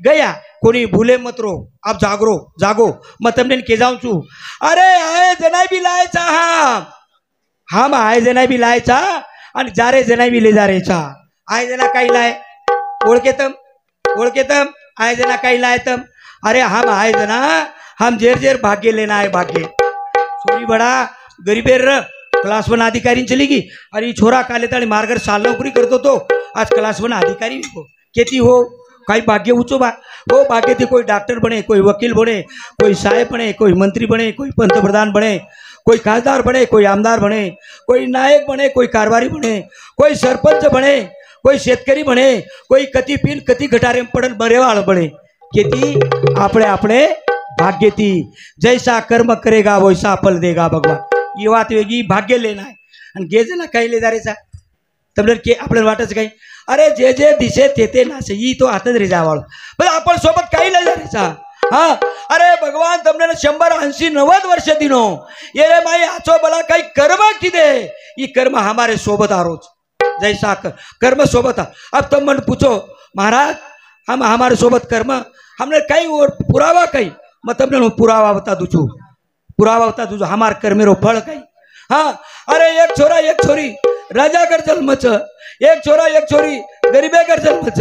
गया कोनी भूले मत रो आप जागरो जागो मैं तमने के जाऊं छू अरे आए जना भी लाए चा हम आए जना भी लाए चा और जारे जना भी ले जा रहे चा आए जना कहीं लाए ओळखे तम आए जना कहीं लाए तम अरे हम आए जना हम जेर जेर भाग्य लेना है भाग्य छोरी बड़ा गरीबेर क्लास 1 अधिकारी चली गई अरे छोरा काले ताणी मार्गर साल नौकरी करतो तो आज क्लास 1 अधिकारी भी हो खेती हो काही भाग्य ऊंचो बा वो भाग्य थी कोई डॉक्टर बने कोई वकील बने कोई साहेब बने कोई मंत्री बने कोई पंतप्रधान बने कोई खासदार बने कोई आमदार बने कोई नायक बने कोई कारभारी बने कोई सरपंच बने कोई शेतकरी बने कोई कती पीन कती गटारे पड़न बरेवाळ बने खेती आपणे आपणे भाग्य थी जैसा कर्म करेगा वैसा फल देगा भगवान ये बात वेगळी भाग्य लेना है आणि गे जना काही ले जारेचा तमले के आपल्याला वाटच काही अरे जे जे दिसे ते नासे ही तो आतच रे जावाळ पण आपण सोबत काही ले जारेचा हाँ अरे भगवान तमने 100 80 90 वर्ष दिनो ये रे माई आचो बला काही कर्म किदे ये कर्म हमारे सोबत आरोज जैसा कर्म सोबत अब तुम मन पूछो महाराज हम हमारे सोबत कर्म हमने कई और पुरावा कई मतलब ने पुरावा बता दूचू पुरावा बता दूचू हमार कर्मेरो फल कई हाँ अरे एक छोरा एक छोरी राजा कर जन्म च एक छोरा एक छोरी गरीबे कर जन्म च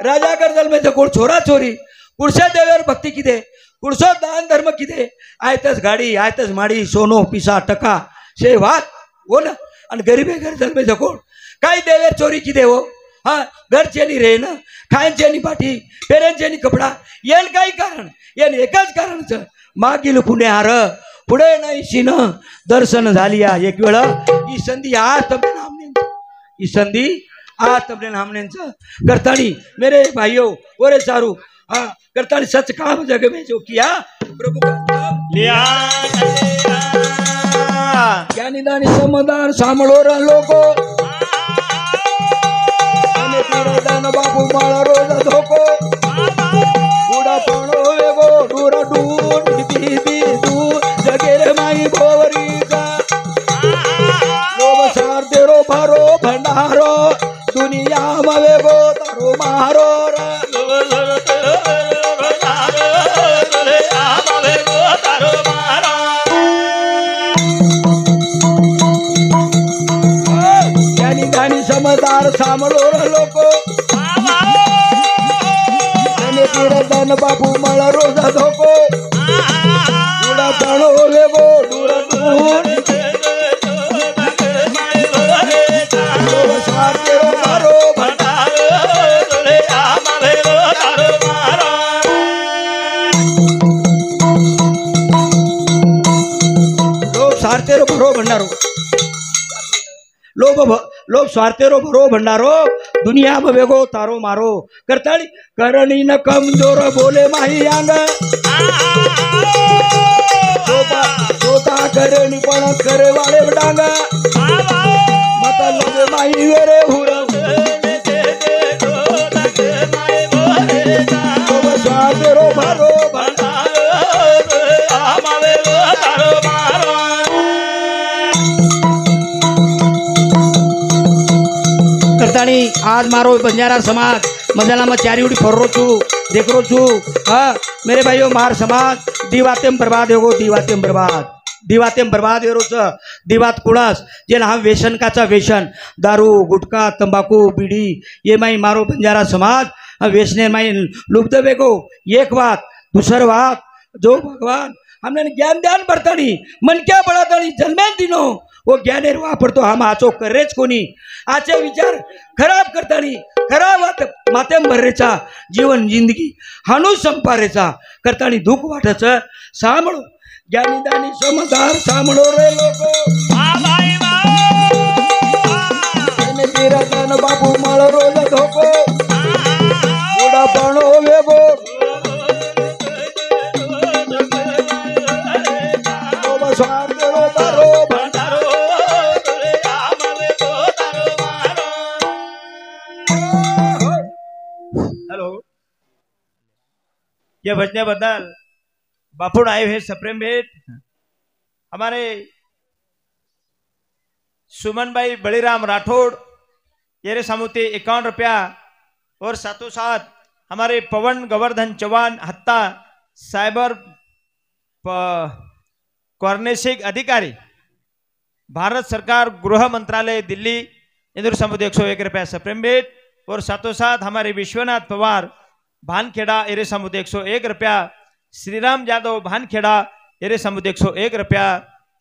राजा कर जन्म च कोण छोरा छोरी कुडशे देवेर भक्ती किदे कुडसो दान धर्म किदे आयतच गाडी आयतच माडी सोनो पिसा टका शे वात हो ना आणि गरीबे घर जन्म च कोण काही देवेर चोरी किदे हो हाँ घर चेनी रेन खायन चेनी पाठी पेरेन चेनी कपडा येन काही कारण येन एकच कारण च मागील पुण्यार पुढे नाही शिन दर्शन झालिया एक वेळ ही संधी आज तमने नामने ही संधी आज तमने नामने करतानी मेरे भाइयों ओरे सारू हाँ करतानी सच काम जग में जो किया प्रभु का नाम लिया ज्ञानी दानी समदार सामळो र लोको दान बाबू माळा रोज धोको उडा पणो वेगो दूर दूर दीदी तू जगेर माई भोवरीचा लोभ सार देरो भारो भंडारो दुनिया मवेगो तारो मारो ज्ञानी ज्ञानी समदार सामळो लोको दान बाबू मला रोज धोको उडा पणो वेगो दूर दूर लोभ सारतेरो भरो भंडारो लोभ स्वार्थेरो भरो भंडारो दुनिया में वेगो तारो मारो करताड़ी करणी न कमजोर बोले माही आंग सोता करणी पण करे वाले डांग मत लोभे नाही रे हुरव सादरो भरो करतानी आज मारो बंजारा समाज मजाला चारी उड़ी फर्रो छू देखरो छू। हाँ मेरे भाइयों मार समाज दीवातेम बर्बाद होगो दीवातेम बर्बाद हो रोच दीवात कुणास जे हा व्यसन काचा व्यसन दारू गुटखा तंबाकू बीड़ी ये माई मारो बंजारा समाज व्यसने माई लुप्त बेगो। एक बात दूसर बात जो भगवान हमने ज्ञान ध्यान बरतानी मन क्या बळातानी जन्मेन दिनो वो ज्ञानेर वापरतो हम आचो करेच कोणी आचे विचार खराब करतानी खराब माते मरेचा जीवन जिंदगी हानू संपारेचा करतानी दुःख वाटच सामळो ज्ञानी दानी समझदार सामळो रे लोको ने तेरा दान बाबू माळ रोज धोको ओडा पाणो वेगो ये बचने बदल बापुड़ आए हुए सप्रेम भेंट हमारे सुमन भाई बड़ीराम राठौड़ ये सामूती 51 रुपया और साथों साथ हमारे पवन गोवर्धन चौहान हत्ता साइबर कॉर्नेसिक अधिकारी भारत सरकार गृह मंत्रालय दिल्ली इंदौर सामूती 101 रुपया सप्रेम भेंट और साथों साथ हमारे विश्वनाथ पवार भानखेड़ा एरे सामुदायिक 101 रुपया श्रीराम यादव भानखेड़ा एरे सामुदायिक 101 रुपया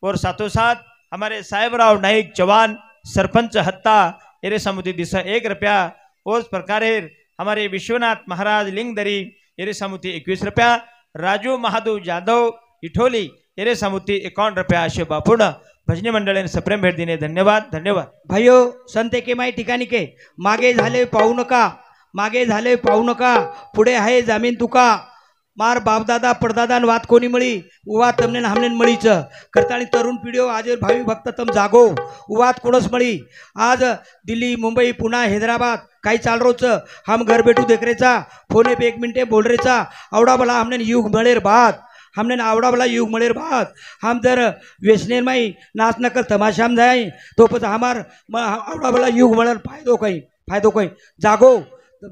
और साथों साथ हमारे साहेबराव नाइक जवान सरपंच हत्ता एरे सामुदायिक 101 रुपया और इस प्रकार हमारे विश्वनाथ महाराज लिंगदरी एरे सामुदायिक 21 रुपया राजू महादेव यादव इठोली एरे सामुदायिक 51 रुपया अशे बापूर्ण भजनी मंडळीने सप्रेम भेट दिने धन्यवाद धन्यवाद। भाइयों संते के माई ठिकाणी के मागे झाले पाहू नका मागे झाले पाहू नका पुढे आहे जामीन तुका मार बापदादा पडदादा वात कोणी मळी उवा तमने हमने मळीच करतानी तरुण पिढीओ आज भावी भक्त तम जागो उवात कोणस मळी आज दिल्ली मुंबई पुणे हैदराबाद काही चाल रोच हम घर बैठू देख रेचा फोने पे 1 मिनटे बोल रेचा आवडा भला हमने युग मळेर बात हमने आवडा भला युग मळेर बात हम जर व्यसनेर माई नाच नकल तमाशाम जाए तो पछ हमार आवडा भला युग मळेर फायदो कई जागो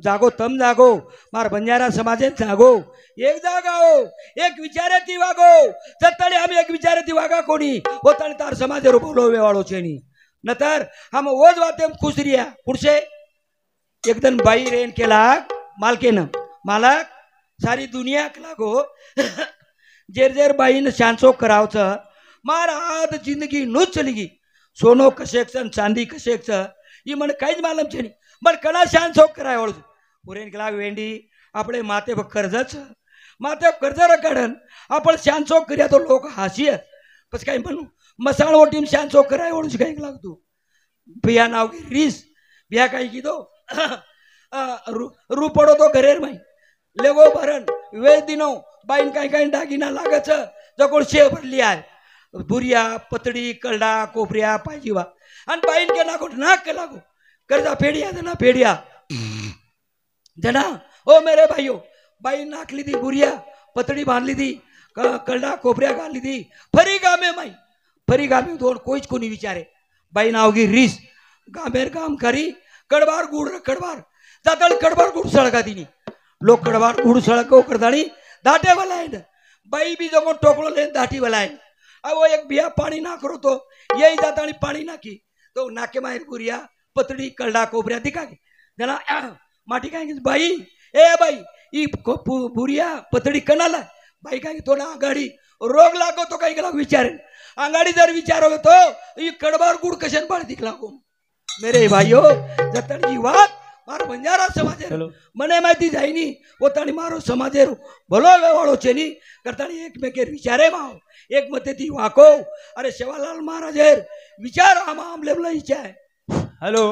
जागो तम जागो मार बंजारा समाजे जागो एक जागाओ एक विचारे ती वागो जत्तळे हम एक विचारे ती वागा कोणी होतानी तार समाजे रो बोलो वेवाळो छेनी नतर हम ओज वाते खुश रिया पुढसे एकदन बाई रेन केला मालकेन मालक सारी दुनिया लागो जेर जेर बाईन शांचो करावच मार आद जिंदगी नुच चलीगी सोनो कशेक चांदी कशेक ई मन काहीच मालम छेनी पण कणा शान सोक कराय वळू पुरेन केला वेंडी आपले माते कर्ज रकडन आपण शान सोक करिया तो लोक हासियत पस काय म्हणू मसाळ ओटीम शान सोक कराय वळू काय लागतो बिया नाव की रीस बिया काय की दो रू पडो तो घरेर माई लेगो भरण वेळ दिनो बाईन काय दागिना लागच जकोळ शे भरली आहे बुरिया पतडी कलडा कोपऱ्या पायजीवा आणि बाईन के नाको नाक लागो कर्जा फेड़िया जना ओ मेरे भाइयों बाई नाक ली दी बुरिया पतड़ी बांध ली दी कलडा कोपरिया गाल ली दी फरी गामे दोन कोईच कोनी विचारे बाई नावगी रीस गामेर काम करी कडबार जातळ कडबार गुड़ सळका दिनी लोक कडबार गुड़ सळको करदाणी दाटे वाला है बाई भी जगो टोकलो ले दाटी वाला है अब वो एक बिया पानी ना करो तो यही जाताणी पानी नाकी तो नाके माहिर बुरिया पतड़ी कलडा कोपरिया दिखा के जना माटी काय बाई ए बाई ई बुरिया पतड़ी कनाला बाई काय तो ना आगाड़ी रोग लागो तो काही गेला विचारे आंगाड़ी जर विचारो तो ई कडबार गुड़ कशन पाणी दिखला को मेरे भाइयों जतन जी बात मारो बंजारा समाजेर मने माहिती जाईनी पोतानी मारो समाजेर भलो वेवाळो छेनी करतानी एकमेकेर विचारे माव एक मते ती वाको अरे सेवालाल महाराजेर विचार आमले इच्छा है। हेलो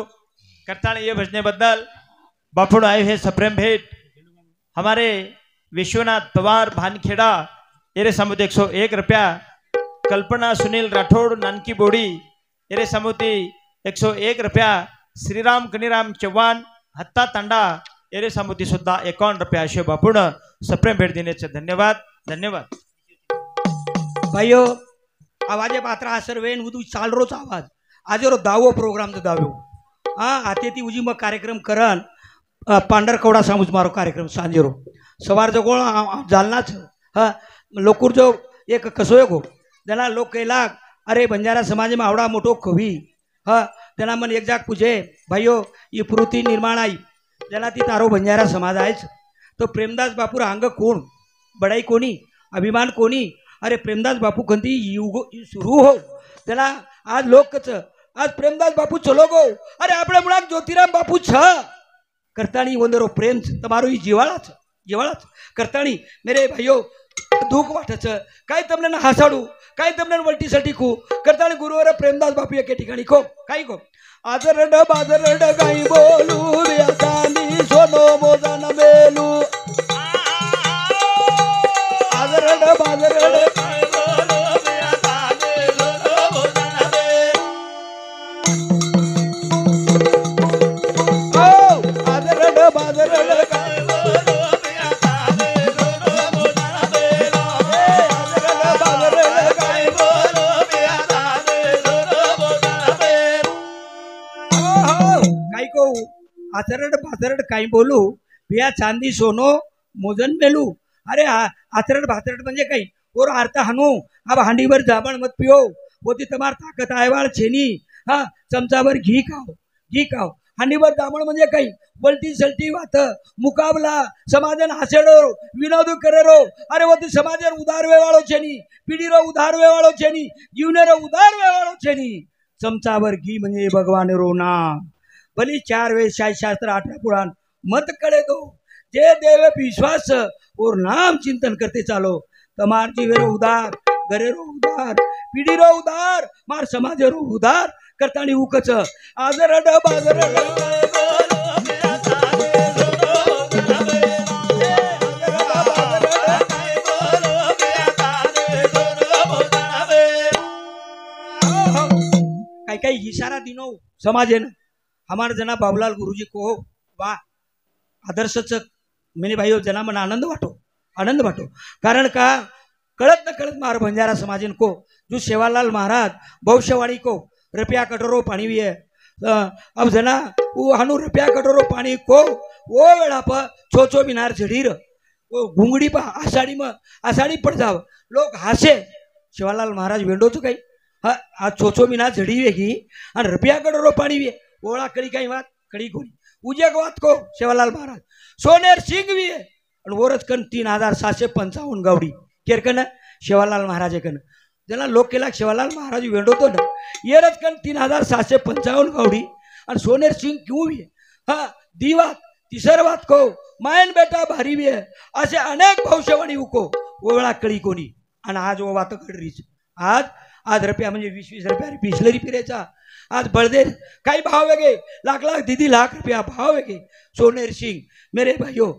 करताल ये भजने बदल बापुड़ आए हैं सप्रेम भेंट हमारे विश्वनाथ पवार भानखेड़ा एरे समुदाय 101 रुपया कल्पना सुनील राठौड़ नानकी बोड़ी एरे समुदाय 101 रुपया श्रीराम कनिराम चव्हाण हत्ता तांडा एरे सामुती सुद्धा 51 रुपये असे बापून सप्रेम भेट देण्याचे धन्यवाद धन्यवाद. भाइयों आवाजे पात्र असर वेन उदू चाल रोच आवाज आज रो दावो प्रोग्राम तो दाव्यो हाँ आते ती उजी मग कार्यक्रम करन पांढरकवडा सामूज मारो कार्यक्रम सांजेरो सवार जो कोण जालनाच हा लोकूर जो एक कसोय गो त्याला लोक केला अरे बंजारा समाज में आवडा मोठो कवी हा त्याला मन एक जाग पूछे भाइयों ये पूर्ति निर्माण आई त्याला ती तारो बंजारा समाज आहेच तो प्रेमदास बापूर अंग कोण बडाई कोणी अभिमान कोणी अरे प्रेमदास बापू कंती युग सुरू हो त्याला आज लोक कच आज प्रेमदास बापू चलो गो अरे આપણે मुळात ज्योतिराम बापू छ करताणी वंदरो प्रेम તમારો ઈ જીવાળા करताणी मेरे भाइयों दुख वाटच काय तमने हासाडू काय तमने वलटी सटीकू करताणी गुरुवर प्रेमदास बापू एके ठिकाणी को काय को आदरड बादरड गाई बोलू व्यासानी सोनो मोदन मेलू आदरड बादरड आचरड भाचरड काही बोलू बिया चांदी सोनो मोजन मेलू अरे आचरड भाचरड म्हणजे काही और आरता हानू अब हांडीवर जाबण मत पियो वो ती तमार ताकत आयवाळ छेनी हा चमचावर घी खाओ हांडीवर जाबण म्हणजे काही वलटी सलटी वात मुकाबला समाजन हासेडो विनोद करेरो अरे वो ती समाजन उदार वेवाळो छेनी पिढीरो उदार वेवाळो छेनी जीवनेरो उदार वेवाळो छेनी चमचावर घी म्हणजे भगवान रो नाम भली 4 वेद शास्त्र 18 पुराण मत करे दो जे देव विश्वास और नाम चिंतन करते चालो तमार जीवेरो उदार घरेरो उदार पीढ़ीरो उदार मार समाजेरो उदार करतानी उकच आदरड बादरड काही इशारा दिनो समाजेन हमारे जना बाबूलाल गुरुजी को वाह आदर्शच मेरे भाइयों जना मन आनंद बाटो कारण का कड़त न कड़त मार बंजारा समाजन को जो सेवालाल महाराज भविष्यवाणी को रुपया कटोरो पानी भी है अब जना वो हनु रुपया कटोरो पानी को वो वेड़ा पर छो बिनार झड़ीर वो घुंगड़ी पा आषाढ़ी पड़ जाव लोग हासे सेवालाल महाराज वेंडो तो कहीं हाँ आज छो बिनार झड़ी वेगी और रुपया कटोरो पानी भी है ओळा कड़ी काही बात कड़ी कोणी उजक बात को सेवालाल महाराज सोनेर सिंह भी है और वोरच कन 3755 गावडी केरकन सेवालाल महाराज कन जना लोक केला सेवालाल महाराज वेंडो तो ना येरच कन 3755 गावडी और सोनेर सिंह क्यों भी है हाँ दीवा तिसर बात को मायन बेटा भारी भी है असे अनेक भविष्यवाणी उको ओळा कड़ी कोणी आणि आज वो बात कड आज रुपया म्हणजे 20 रुपया बिस्लरी पिरेचा आज बळदेर काही भाव वेगे लाख दीदी लाख रुपया भाव वेगे सोनेर सिंह मेरे भाइयों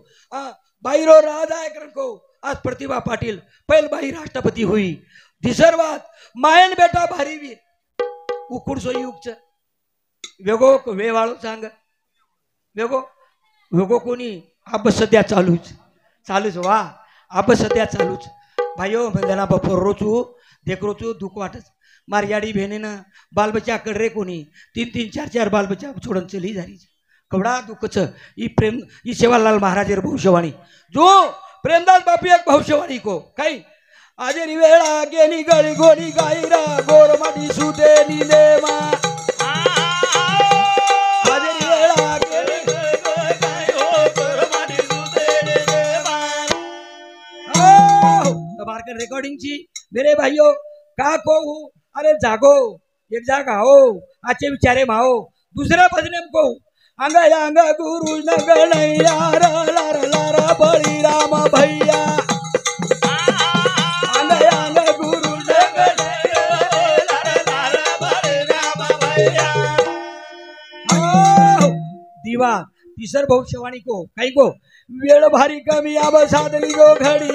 बाईरो राजा एकरन को आज प्रतिभा पाटिल पहल बाई राष्ट्रपति हुई दिसर बात मायन बेटा भारी भी उकुडसो युगच वेगो वेवाळो सांग वेगो कोणी अब सध्या चालूच वा अब सध्या चालूच भाइयों बंदना बपोर रोचू देख रोचू दुख वाटच मारियाड़ी बहने न बाल बच्चा कर रे कोनी 3 4 बाल बच्चा छोड़न चली जा रही कवड़ा दुखच ई प्रेम ई सेवालाल महाराज भविष्यवाणी जो प्रेमदास बापू एक भविष्यवाणी को कई आज वेळा गेनी गळी गोनी गाईरा गोर माडी सुदे नीले मा आज वेळा गेनी गोर माडी सुदे नीले मा तमार कर रिकॉर्डिंग ची मेरे भाइयों का को अरे जागो एक जाग आओ आचे विचारे माओ दूसरा भजने को अंगा अंगा गुरु नगणैया लारा लारा बड़ी राम भैया अंगा अंगा गुरु नगणैया लारा लारा बड़ी राम भैया दीवा तीसर भविष्यवाणी को कई को वेळ भारी कमी अब साधली गो घड़ी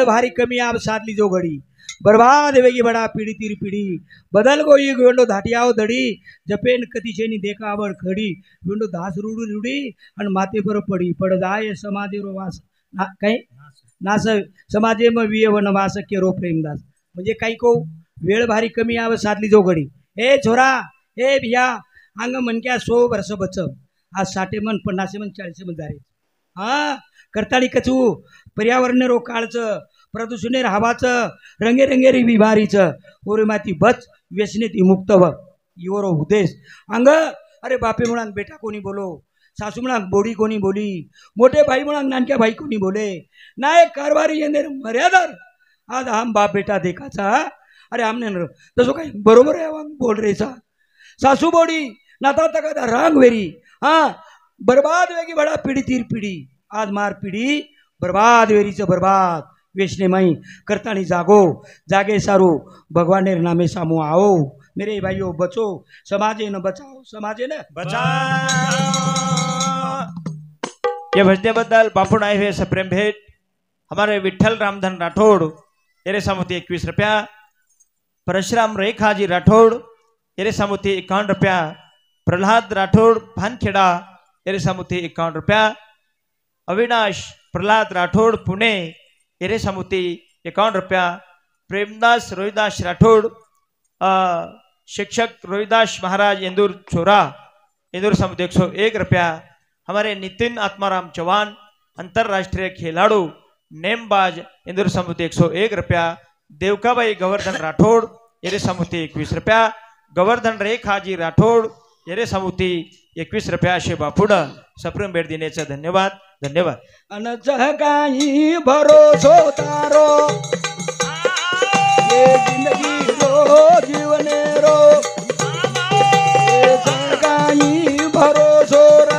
भारी कमी आब साधली जो घडी बर्बाद वेगी बडा पिढी तिर पिढी बदल गो ही वेंडो धाटियाव दडी जपेन कतिशेनी देखा आवड खडी वेंडो धास रुडू रुडी आणि माते पर पडी पड जाय समाजेरो वास काय नास समाजे म विय वनवास केरो प्रेमदास म्हणजे काही को वेळ भारी कमी आव साधली जो घडी ए छोरा ए भिया अंग मनक्या 100 वर्ष बच आज 60 मन 50 मन 40 मन जारे हा करताळी कचू पर्यावरण रो काळचं प्रदूषणे हवाचं रंगे रंगेरी बिमारीचं ओरे माती बच व्यसनेती मुक्त व योरो उद्देश अंग अरे बापे म्हणा बेटा कोणी बोलो सासू म्हणा बोडी कोणी बोली मोठे भाई म्हणा नानक्या भाई कोणी बोले नाही कारभारी येणे मर्यादार आज हम बाप बेटा देखाचा अरे हमने तसं काही बरोबर आहे बोल रेचा सासू बोडी नाता तका रांग वेरी हा बर्बाद वेगी बडा पिढी तीर पिढी आज मार पिढी बर्बाद वेरीचं बर्बाद वेशने मई करतानी जागो जागे सारू भगवान ने नामे सामू आओ मेरे भाइयों बचो समाजे न बचाओ समाजे न बचाओ। या भजनेबद्दल बापून आए हुए सप्रेम भेंट हमारे विठ्ठल रामधन राठौड़ येरे सामुती 21 रुपया, परशुराम रेखाजी राठौड़ येरे सामुती 51 रुपया, प्रहलाद राठौड़ भानखेड़ा येरे सामुती 51 रुपया, अविनाश प्रहलाद राठौड़ पुणे येरे सामुती 51 रुपया, प्रेमदास रोहिदास राठौड़ शिक्षक रोहिदास महाराज इंदूर छोरा इंदूर सामुती 101 रुपया, हमारे नितिन आत्माराम चौहान अंतरराष्ट्रीय खिलाड़ू नेमबाज इंदूर सामुती 101 रुपया, देवकाबाई गोवर्धन राठौड़ येरे सामुती 21 रुपया, गोवर्धन रेखाजी राठौड़ येरे सामुती 21 रुपया असे बापूड सप्रेम भेट देण्याचा धन्यवाद धन्यवाद। अन जगाई भरोसो तारो ये जिंदगी रो जीवने रो ये जगाई भरोसो रा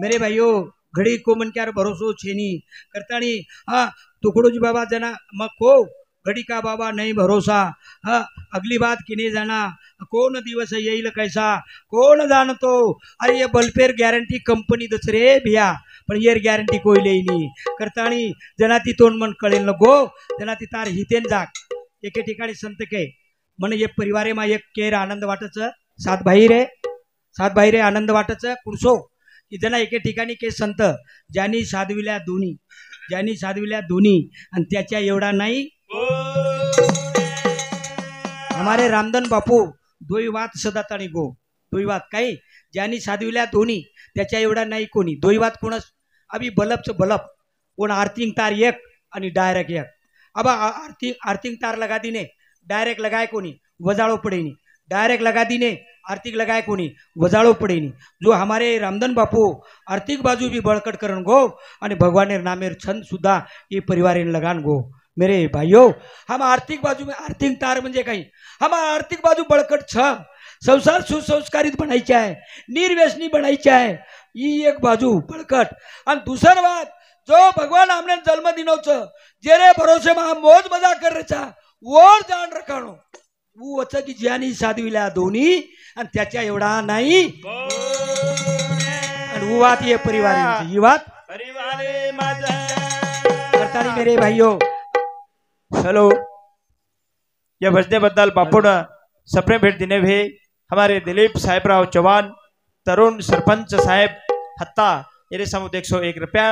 मेरे भाइयों घड़ी को मन क्यार भरोसो छेनी करतानी हाँ टुकड़ो जी बाबा जना मग को घड़ी का बाबा नहीं भरोसा हाँ अगली बात किने जाना कौन दिवस येईल कैसा कौन जानतो अरे ये बल्पेर गॅरंटी कंपनी दच रे भिया पण येर गॅरंटी कोई लेनी करतानी जना ती तोंड मन कळेल नको जना ती तार हितेन जाग एके ठिकाणी संत के मन ये परिवारे मा एक केर आनंद वाटच सात भाई रे आनंद वाटच कुडसो की जना एके ठिकाणी के संत ज्यांनी साधविल्या दोन्ही आणि त्याच्या एवढा नाही हमारे रामधन बापू दोई वात सदाताणी गो दोई वात काही ज्यांनी साधविल्या दोन्ही त्याच्या एवढा नाही कोणी दोई वात कोणच अभी बल्बचं बल्ब कोण आर्थिंग तार एक आणि डायरेक्ट एक अब आर्थिंग तार लगा दीने डायरेक्ट लगाए कोणी वजाळो पडेनी डायरेक्ट लगा दीने आर्थिक लगाए कोणी वजाळो पडेनी जो हमारे रामधन बापू आर्थिक बाजू भी बळकट करण गो आणि भगवान नामेर छंद सुद्धा ये परिवार लगान गो मेरे भाइयों हम आर्थिक बाजू में आर्थिक तार म्हणजे काही हम आर्थिक बाजू बळकट छ संसार सुसंस्कारित बनायचे आहे निर्व्यसनी बनायचे आहे ही एक बाजू बळकट आणि दुसरी बात जो भगवान हमने जन्म दिनोच जेरे भरोसे में मौज मजा कर रेचा और जान रखाणो वो वच की ज्यानी साधविल्या दोन्ही आणि त्याच्या एवढा नाही आणि वो बात ये परिवार ही बात परिवारे माझा करतानी मेरे भाइयों हेलो या भजनेबद्दल बापून सप्रेम भेट देने हुए हमारे दिलीप साहेबराव चौहान तरुण सरपंच साहेब हत्ता येरे सामुद 101 रुपया,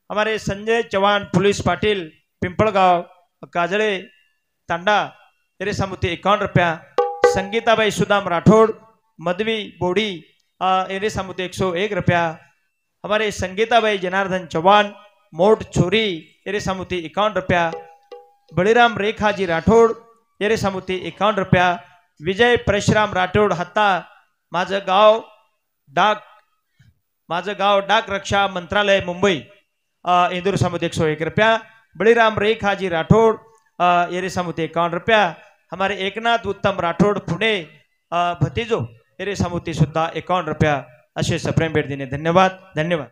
हमारे संजय चौहान पुलिस पाटिल पिंपळगाव काजळे तांडा येरे सामुद 51 रुपया, संगीताबाई सुदाम राठौड़ मधवी बोड़ी येरे सामुद 101 रुपया, हमारे संगीताबाई जनार्दन चौहान मोट छोरी येरे सामुद 51 रुपया, बळीराम रेखाजी राठौड़ येरे सामुती 51 रुपया, विजय परशुराम राठौड़ हत्ता माझं गाव डाक रक्षा मंत्रालय मुंबई इंदूर समुद्र 101 रुपया। बड़ीराम रेखा जी राठौड़ एरे समुद्र 51 रुपया। हमारे एकनाथ उत्तम राठौड़ पुणे भतीजो एरे समुद्र सुद्धा 51 रुपया असे सप्रेम भेट देणे। धन्यवाद धन्यवाद।